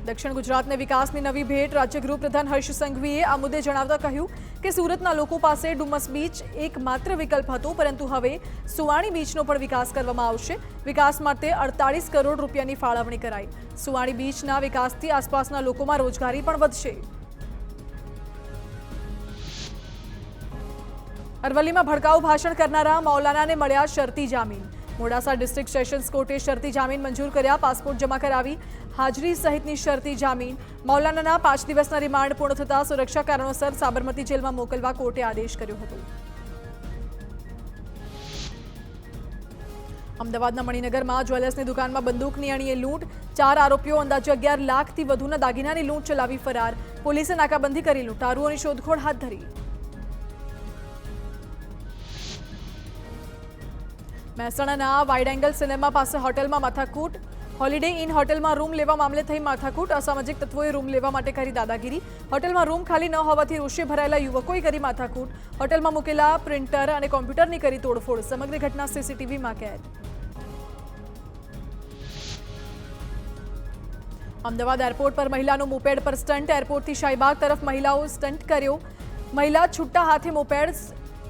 દક્ષિણ ગુજરાતને વિકાસની નવી ભેટ રાજ્ય ગૃહપ્રધાન હર્ષ સંઘવીએ આ મુદ્દે જણાવતા કહ્યું કે સુરતના લોકો પાસે ડુમસ બીચ એકમાત્ર વિકલ્પ હતો, પરંતુ હવે સુવાણી બીચનો પણ વિકાસ કરવામાં આવશે। વિકાસ માટે 48 કરોડ રૂપિયાની ફાળવણી કરાઈ। સુવાણી બીચના વિકાસથી આસપાસના લોકોમાં રોજગારી પણ વધશે। અરવલ્લીમાં ભડકાઉ ભાષણ કરનારા મૌલાનાને મળ્યા શરતી જામીન। મોડાસા ડિસ્ટ્રિક્ટ સેશન્સ કોર્ટે શરતી જામીન મંજૂર કર્યા। પાસપોર્ટ જમા કરાવી હાજરી સહિતની શરતી જામીન। મૌલાનાના 5 દિવસના રિમાન્ડ પૂર્ણ થતા સુરક્ષા કારણોસર સાબરમતી જેલમાં મોકલવા કોર્ટે આદેશ કર્યો હતો। અમદાવાદના મણિનગરમાં જ્વેલર્સની દુકાનમાં બંદૂકની અણીએ લૂંટ। 4 આરોપીઓ અંદાજે 11 લાખથી વધુના દાગીનાની લૂંટ ચલાવી ફરાર। પોલીસે નાકાબંધી કરી લૂંટારુઓની શોધખોળ હાથ ધરી। મહેસાણાના વાઇડ એંગલ સિનેમા પાસે હોટેલમાં માથાકૂટ। હોલિડે ઇન હોટેલમાં રૂમ લેવા મામલે થઈ માથાકૂટ। અસામાજિક તત્વોએ રૂમ લેવા માટે કરી દાદાગીરી। હોટેલમાં રૂમ ખાલી ન હોવાથી રોષે ભરાયેલા યુવકોએ કરી માથાકૂટ। હોટેલમાં મૂકેલા પ્રિન્ટર અને કોમ્પ્યુટરની કરી તોડફોડ। સમગ્ર ઘટના સીસીટીવીમાં કેદ। અમદાવાદ એરપોર્ટ પર મહિલાનું મોપેડ પર સ્ટન્ટ। એરપોર્ટથી શાહીબાગ તરફ મહિલાઓ સ્ટન્ટ કર્યો। મહિલા છૂટા હાથે મોપેડ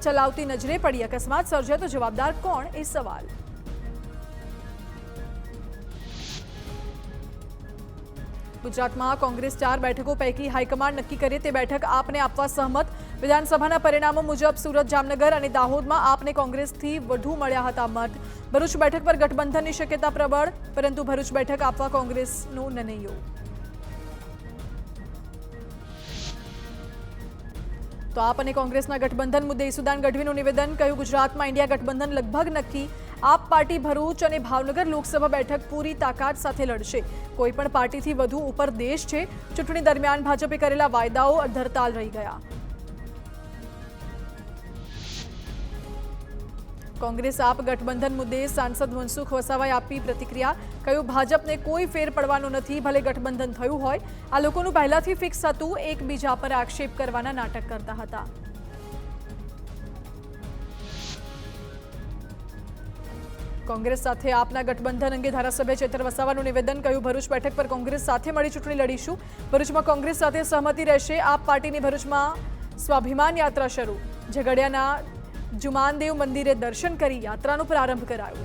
ચલાવતી નજરે પડી। અકસ્માત સર્જાય તો જવાબદાર કોણ એ સવાલ। ગુજરાતમાં કોંગ્રેસ 4 બેઠકો પૈકી હાઈકમાન્ડ નક્કી કરે તે બેઠક આપને આપવા સહમત। વિધાનસભાના પરિણામો મુજબ સુરત, જામનગર અને દાહોદમાં આપને કોંગ્રેસથી વધુ મળ્યા હતા મત। ભરૂચ બેઠક પર ગઠબંધનની શક્યતા પ્રબળ, પરંતુ ભરૂચ બેઠક આપવા કોંગ્રેસનો નિર્ણય। તો આપ અને કોંગ્રેસના ગઠબંધન મુદ્દે ઈસુદાન ગઢવીનું નિવેદન। કહ્યું, ગુજરાતમાં ઇન્ડિયા ગઠબંધન લગભગ નક્કી। આપ પાર્ટી ભરૂચ અને ભાવનગર લોકસભા બેઠક પૂરી તાકાત સાથે લડશે। કોઈ પણ પાર્ટીથી વધુ ઉપર દેશ છે। ચૂંટણી દરમિયાન ભાજપે કરેલા વાયદાઓ અધરતાલ રહી ગયા। કોંગ્રેસ આપ ગઠબંધન મુદ્દે સાંસદ મનસુખ વસાવાએ આપી પ્રતિક્રિયા। કહ્યું, ભાજપને કોઈ ફેર પડવાનો નથી, ભલે ગઠબંધન થયું હોય। આ લોકોનું પહેલાથી ફિક્સ હતું, એકબીજા પર આક્ષેપ કરવાના નાટક કરતા હતા। કોંગ્રેસ સાથે આપના ગઠબંધન અંગે ધારાસભ્ય ચેતર વસાવાનું નિવેદન। કહ્યું, ભરૂચ બેઠક પર કોંગ્રેસ સાથે મળી ચૂંટણી લડીશું। ભરૂચમાં કોંગ્રેસ સાથે સહમતિ રહેશે। આપ પાર્ટીની ભરૂચમાં સ્વાભિમાન યાત્રા શરૂ। ઝઘડિયાના જુમાનદેવ મંદિરે દર્શન કરી યાત્રાનો પ્રારંભ કરાયો।